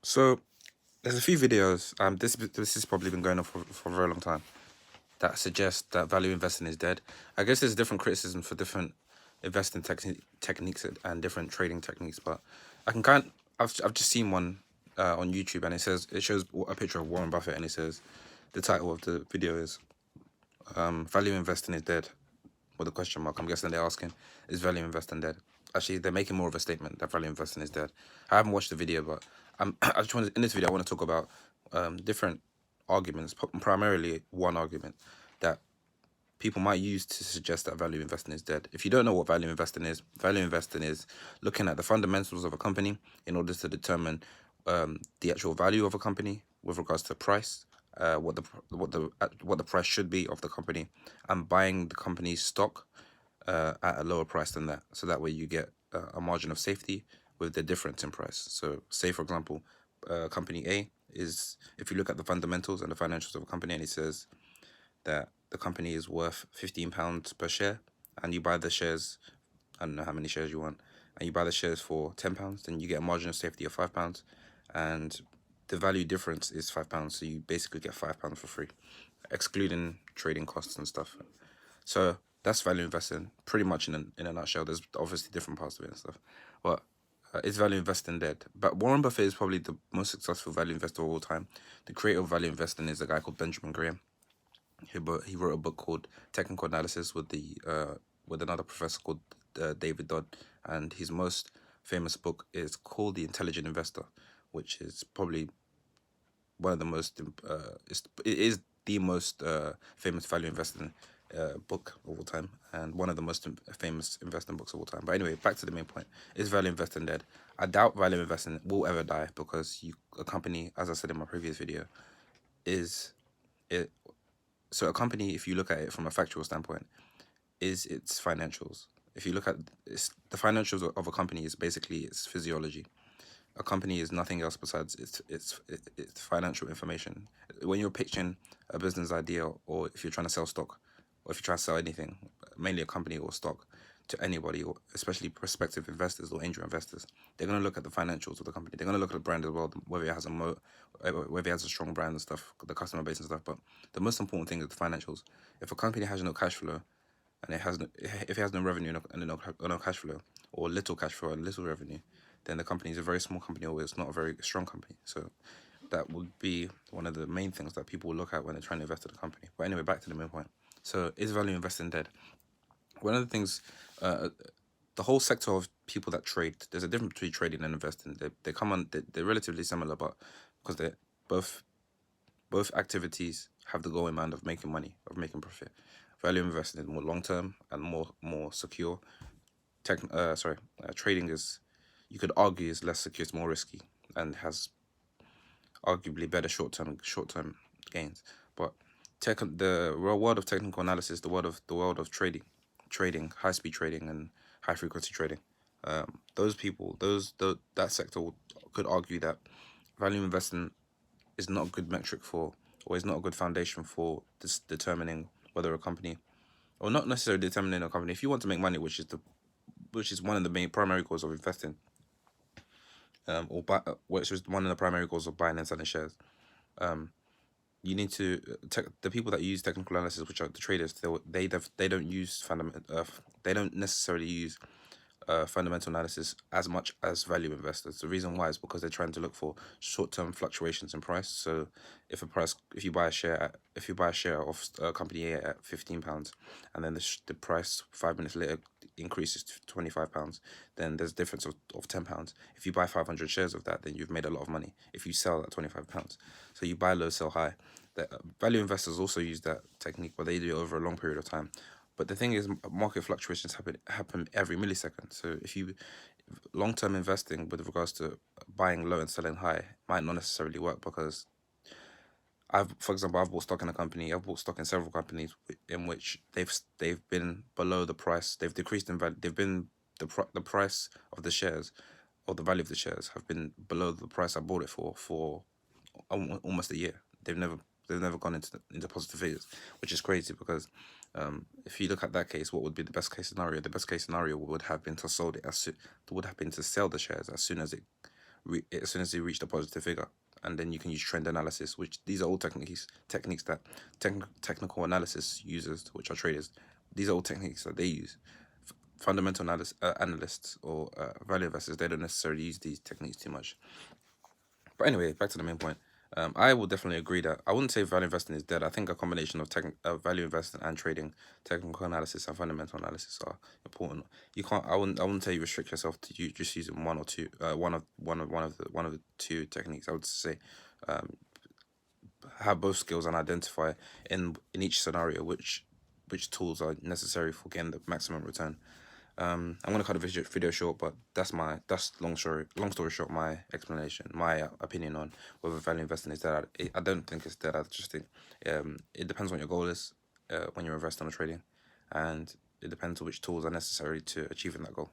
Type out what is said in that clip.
So there's a few videos. This has probably been going on for a very long time that suggest that value investing is dead. I guess there's different criticism for different investing techniques and different trading techniques, but I can kind. I've just seen one on YouTube, and it shows a picture of Warren Buffett, and it says the title of the video is "Value Investing is Dead" with a question mark. I'm guessing they're asking, is value investing dead? Actually, they're making more of a statement that value investing is dead. I haven't watched the video, but I just wanted in this video I want to talk about different arguments, primarily one argument that people might use to suggest that value investing is dead. If you don't know what value investing is looking at the fundamentals of a company in order to determine the actual value of a company with regards to price, what the price should be of the company, and buying the company's stock at a lower price than that. So that way you get a margin of safety with the difference in price. So say for example, company A is, if you look at the fundamentals and the financials of a company, and it says that the company is worth £15 per share, and you buy the shares, I don't know how many shares you want, and you buy the shares for £10, then you get a margin of safety of £5, and the value difference is £5. So you basically get £5 for free, excluding trading costs and stuff. So that's value investing, pretty much in a nutshell. There's obviously different parts of it and stuff, but is value investing dead? But Warren Buffett is probably the most successful value investor of all time. The creator of value investing is a guy called Benjamin Graham. He wrote a book called Technical Analysis with another professor called David Dodd, and his most famous book is called The Intelligent Investor, which is probably one of the most it is the most famous value investing book of all time, and one of the most famous investing books of all time. But anyway, back to the main point: is value investing dead? I doubt value investing will ever die, because a company, as I said in my previous video, is it. So a company, if you look at it from a factual standpoint, is its financials. If you look at the financials of a company, is basically its physiology. A company is nothing else besides its financial information. When you're pitching a business idea, or if you're trying to sell stock, or if you're trying to sell anything, mainly a company or stock, to anybody, or especially prospective investors or angel investors, they're going to look at the financials of the company. They're going to look at the brand as well, whether it has whether it has a strong brand and stuff, the customer base and stuff. But the most important thing is the financials. If a company has no cash flow, and if it has no revenue and no cash flow, or little cash flow and little revenue, then the company is a very small company, or it's not a very strong company. So that would be one of the main things that people will look at when they're trying to invest in a company. But anyway, back to the main point. So is value investing dead? One of the things, the whole sector of people that trade, there's a difference between trading and investing. They come on, they're relatively similar, but because they're both both activities have the goal in mind of making money, of making profit. Value investing is more long term and more secure. Trading is, you could argue, is less secure, it's more risky, and has arguably better short term gains. But the real world of technical analysis, the world of trading, high speed trading and high frequency trading, those people, that sector could argue that value investing is not a good metric for, or is not a good foundation for this determining whether a company, or not necessarily determining a company. If you want to make money, which is one of the main primary goals of investing, which is one of the primary goals of buying and selling shares. You need to the people that use technical analysis, which are the traders, they don't use they don't necessarily use fundamental analysis as much as value investors. The reason why is because they're trying to look for short-term fluctuations in price. So if you buy a share of a company A at £15, and then the price 5 minutes later increases to £25, then there's a difference of £10. If you buy 500 shares of that, then you've made a lot of money if you sell at £25. So you buy low, sell high. The value investors also use that technique, but they do it over a long period of time. But the thing is, market fluctuations happen every millisecond. So if you long term investing with regards to buying low and selling high might not necessarily work, because for example, I've bought stock in a company. I've bought stock in several companies in which they've been below the price. They've decreased in value. They've been the price of the shares, or the value of the shares, have been below the price I bought it for almost a year. They've never gone into positive figures, which is crazy, because if you look at that case, what would be the best case scenario? The best case scenario would have been to sell the shares as soon as it as soon as you reach the positive figure, and then you can use trend analysis, which these are all techniques that technical analysis users, which are traders, these are all techniques that they use. Fundamental analysts or value investors, they don't necessarily use these techniques too much. But anyway, back to the main point. I will definitely agree that I wouldn't say value investing is dead. I think a combination of value investing and trading, technical analysis and fundamental analysis are important. You can't. I wouldn't tell you restrict yourself to you just using one or two. One of the two techniques. I would say, have both skills and identify in each scenario which tools are necessary for getting the maximum return. I'm gonna cut the video short, but that's long story short, my explanation, my opinion on whether value investing is dead. I don't think it's dead. I just think it depends on your goal is when you're investing or trading, and it depends on which tools are necessary to achieving that goal.